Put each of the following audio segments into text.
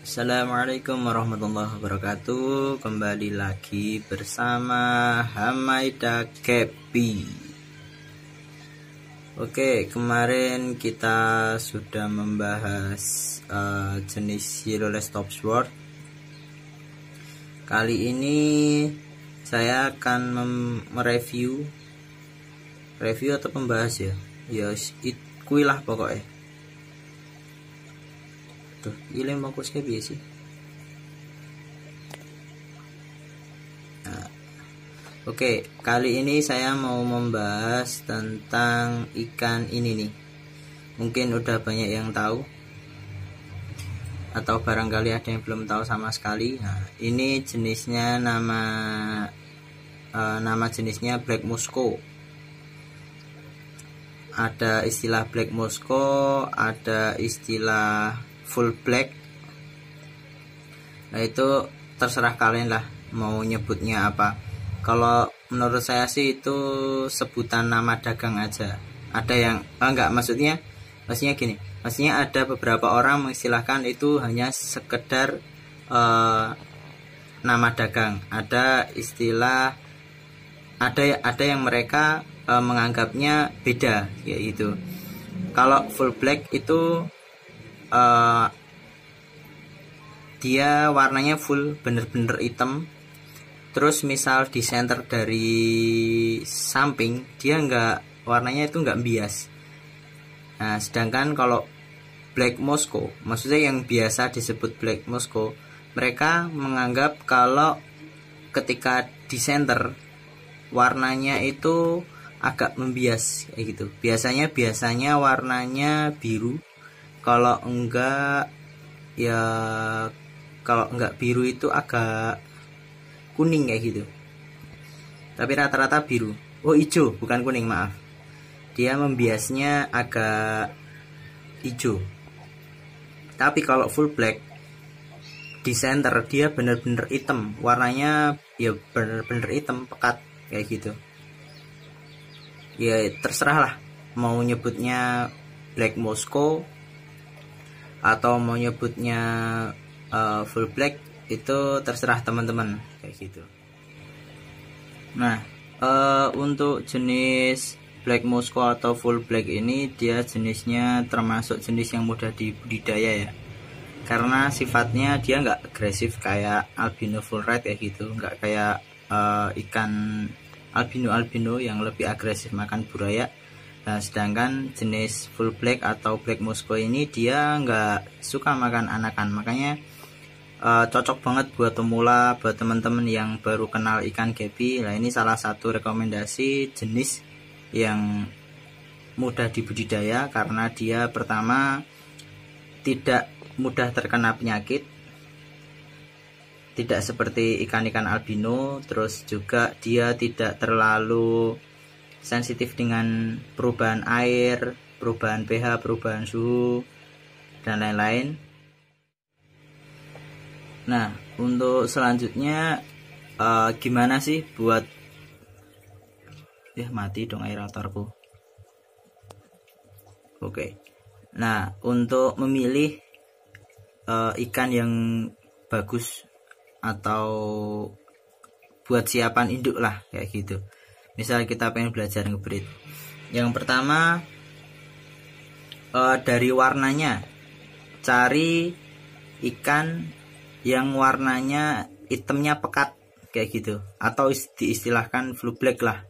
Assalamualaikum warahmatullahi wabarakatuh. Kembali lagi bersama Hamaida Kepi. Oke, kemarin kita sudah membahas jenis Yellowless Topsword. Kali ini saya akan mereview atau membahas ya kuilah pokoknya. Ini fokusnya biasa. Oke, kali ini saya mau membahas tentang ikan ini nih. Mungkin udah banyak yang tahu, atau barangkali ada yang belum tahu sama sekali. Nah, ini jenisnya nama jenisnya Black Musco. Ada istilah Black Musco, ada istilah full black. Nah, itu terserah kalian lah mau nyebutnya apa. Kalau menurut saya sih itu sebutan nama dagang aja. Ada yang maksudnya gini. Maksudnya ada beberapa orang mengistilahkan itu hanya sekedar nama dagang. Ada istilah ada yang mereka menganggapnya beda, yaitu kalau full black itu dia warnanya full, bener-bener hitam. Terus misal di center dari samping dia warnanya itu nggak bias. Nah, sedangkan kalau Black Musco, maksudnya yang biasa disebut Black Musco, mereka menganggap kalau ketika di center warnanya itu agak membias kayak gitu. Biasanya warnanya biru. Kalau enggak biru itu agak kuning kayak gitu. Tapi rata-rata biru. Oh, hijau, bukan kuning, maaf. Dia membiasnya agak hijau. Tapi kalau full black di center dia bener-bener hitam. Warnanya ya bener-bener hitam pekat kayak gitu. Ya terserah lah mau nyebutnya Black Musco atau mau nyebutnya full black, itu terserah teman-teman kayak gitu. Nah, untuk jenis Black Musco atau full black ini dia jenisnya termasuk jenis yang mudah dibudidaya ya, karena sifatnya dia nggak agresif kayak albino full red kayak gitu, nggak kayak ikan albino yang lebih agresif makan buraya. Nah, sedangkan jenis full black atau Black Musco ini dia nggak suka makan anakan, makanya cocok banget buat pemula, buat teman-teman yang baru kenal ikan kepi. Nah, ini salah satu rekomendasi jenis yang mudah dibudidaya karena dia pertama tidak mudah terkena penyakit, tidak seperti ikan-ikan albino. Terus juga dia tidak terlalu sensitif dengan perubahan air, perubahan pH, perubahan suhu, dan lain-lain. Nah, untuk selanjutnya gimana sih buat mati dong aeratorku. Oke. Nah, untuk memilih ikan yang bagus atau buat siapan induk lah kayak gitu. Misal kita pengen belajar ngebreed, yang pertama dari warnanya, cari ikan yang warnanya hitamnya pekat kayak gitu, atau diistilahkan full black lah.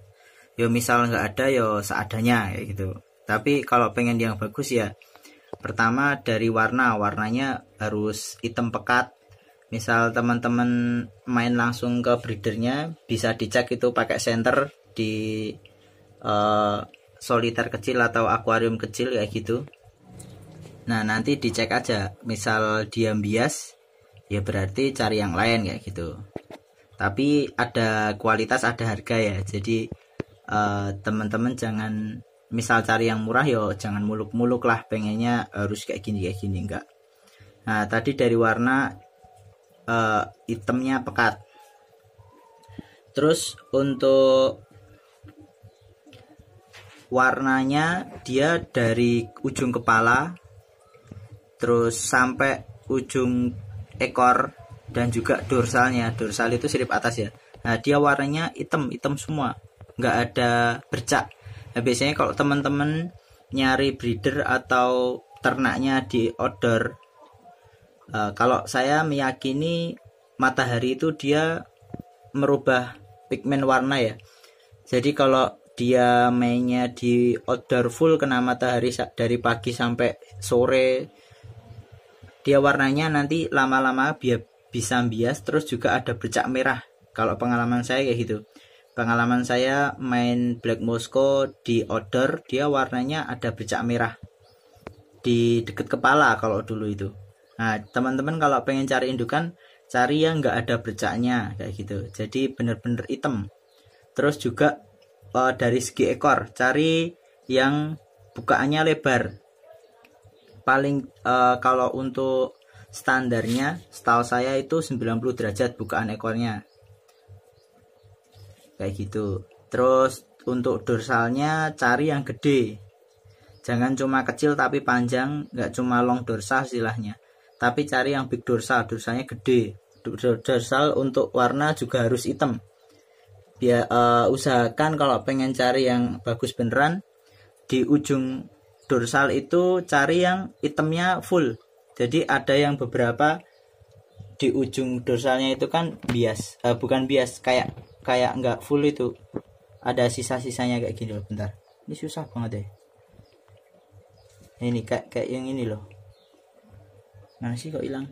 Yo misal nggak ada yo seadanya kayak gitu. Tapi kalau pengen yang bagus ya pertama dari warnanya harus hitam pekat. Misal teman-teman main langsung ke breedernya, bisa dicek itu pakai senter di soliter kecil atau akuarium kecil kayak gitu. Nah, nanti dicek aja, misal dia bias ya berarti cari yang lain kayak gitu. Tapi ada kualitas, ada harga ya. Jadi teman-teman jangan misal cari yang murah yo jangan muluk-muluk lah pengennya harus kayak gini enggak. Nah, tadi dari warna hitamnya pekat. Terus untuk warnanya dia dari ujung kepala terus sampai ujung ekor dan juga dorsalnya. Dorsal itu sirip atas ya. Nah, dia warnanya hitam semua, nggak ada bercak. Nah, biasanya kalau teman-teman nyari breeder atau ternaknya di outdoor, kalau saya meyakini matahari itu dia merubah pigmen warna ya. Jadi kalau dia mainnya di outdoor full kena matahari dari pagi sampai sore, dia warnanya nanti lama-lama bisa bias, terus juga ada bercak merah. Kalau pengalaman saya kayak gitu. Pengalaman saya main Black Moscow di outdoor, dia warnanya ada bercak merah di deket kepala kalau dulu itu. Nah, teman-teman kalau pengen cari indukan, cari yang nggak ada bercaknya kayak gitu. Jadi bener-bener hitam. Terus juga dari segi ekor, cari yang bukaannya lebar. Paling kalau untuk standarnya, setahu saya itu 90 derajat bukaan ekornya. Kayak gitu. Terus untuk dorsalnya cari yang gede. Jangan cuma kecil tapi panjang, nggak cuma long dorsal istilahnya. Tapi cari yang big dorsal, dorsalnya gede. Dorsal untuk warna juga harus hitam. Usahakan kalau pengen cari yang bagus beneran, di ujung dorsal itu cari yang hitamnya full. Jadi ada yang beberapa di ujung dorsalnya itu kan bias, bukan bias, kayak nggak full itu, ada sisa-sisanya kayak gini loh. Bentar, ini susah banget deh. Ini kayak yang ini loh. Mana sih kok hilang?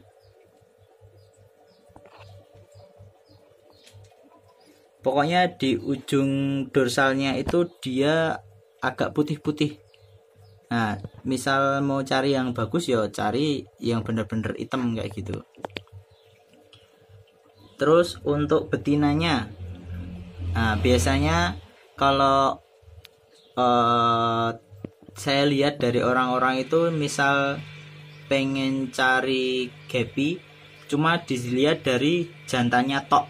Pokoknya di ujung dorsalnya itu dia agak putih-putih. Nah, misal mau cari yang bagus ya cari yang bener-bener hitam kayak gitu. Terus untuk betinanya, nah biasanya kalau saya lihat dari orang-orang itu, misal pengen cari gapi cuma dilihat dari jantannya tok,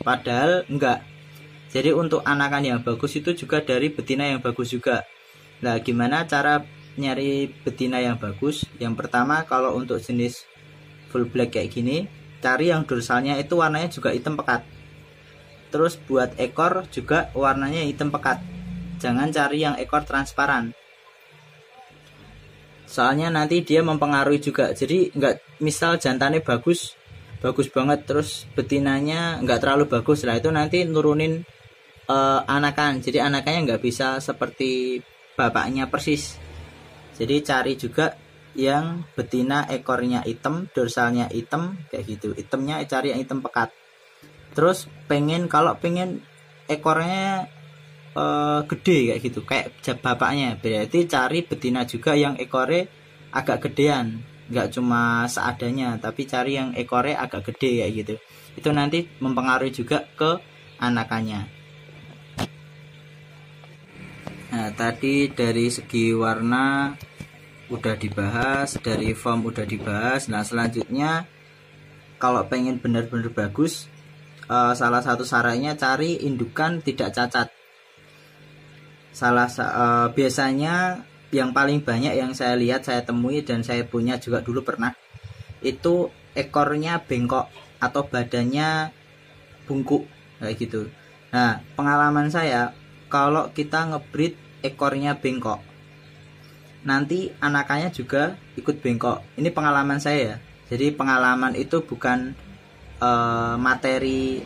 padahal enggak. Jadi untuk anakan yang bagus itu juga dari betina yang bagus juga. Nah, gimana cara nyari betina yang bagus? Yang pertama, kalau untuk jenis full black kayak gini, cari yang dorsalnya itu warnanya juga hitam pekat. Terus buat ekor juga warnanya hitam pekat. Jangan cari yang ekor transparan. Soalnya nanti dia mempengaruhi juga. Jadi enggak, misal jantannya bagus banget, terus betinanya enggak terlalu bagus lah, itu nanti nurunin anakan. Jadi anakannya nggak bisa seperti bapaknya persis. Jadi cari juga yang betina ekornya hitam, dorsalnya hitam kayak gitu. Hitamnya cari yang hitam pekat. Terus kalau pengen ekornya gede kayak gitu, kayak bapaknya, berarti cari betina juga yang ekornya agak gedean, nggak cuma seadanya, tapi cari yang ekornya agak gede kayak gitu. Itu nanti mempengaruhi juga ke anakannya. Nah, tadi dari segi warna udah dibahas, dari form udah dibahas. Nah, selanjutnya kalau pengen benar-benar bagus, salah satu sarannya cari indukan tidak cacat. Biasanya yang paling banyak yang saya lihat, saya temui dan saya punya juga dulu pernah, itu ekornya bengkok atau badannya bungkuk kayak gitu. Nah, pengalaman saya, kalau kita ngebreed ekornya bengkok, nanti anakannya juga ikut bengkok. Ini pengalaman saya ya. Jadi pengalaman itu bukan materi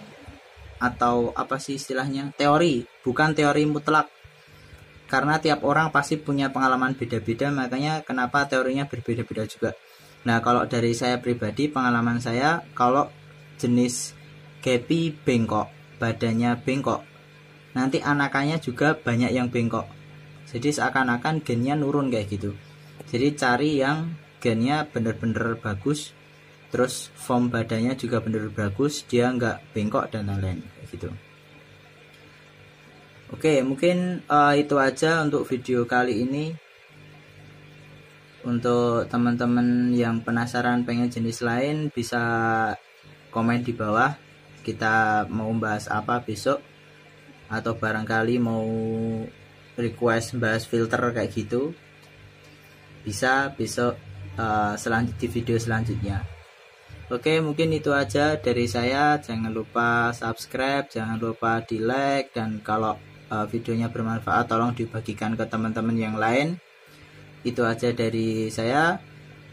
atau apa sih istilahnya, teori, bukan teori mutlak. Karena tiap orang pasti punya pengalaman beda-beda, makanya kenapa teorinya berbeda-beda juga. Nah, kalau dari saya pribadi, pengalaman saya, kalau jenis gapi bengkok, badannya bengkok, nanti anakannya juga banyak yang bengkok. Jadi seakan-akan gennya nurun kayak gitu. Jadi cari yang gennya bener-bener bagus, terus form badannya juga bener-bener bagus, dia nggak bengkok dan lain-lain kayak gitu. Oke, mungkin itu aja untuk video kali ini. Untuk teman-teman yang penasaran pengen jenis lain, bisa komen di bawah. Kita mau bahas apa besok, atau barangkali mau request bahas filter kayak gitu, bisa besok di video selanjutnya. Oke, mungkin itu aja dari saya. Jangan lupa subscribe, jangan lupa di like, dan kalau videonya bermanfaat tolong dibagikan ke teman-teman yang lain. Itu aja dari saya.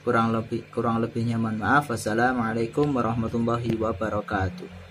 Kurang lebihnya mohon maaf. Wassalamualaikum warahmatullahi wabarakatuh.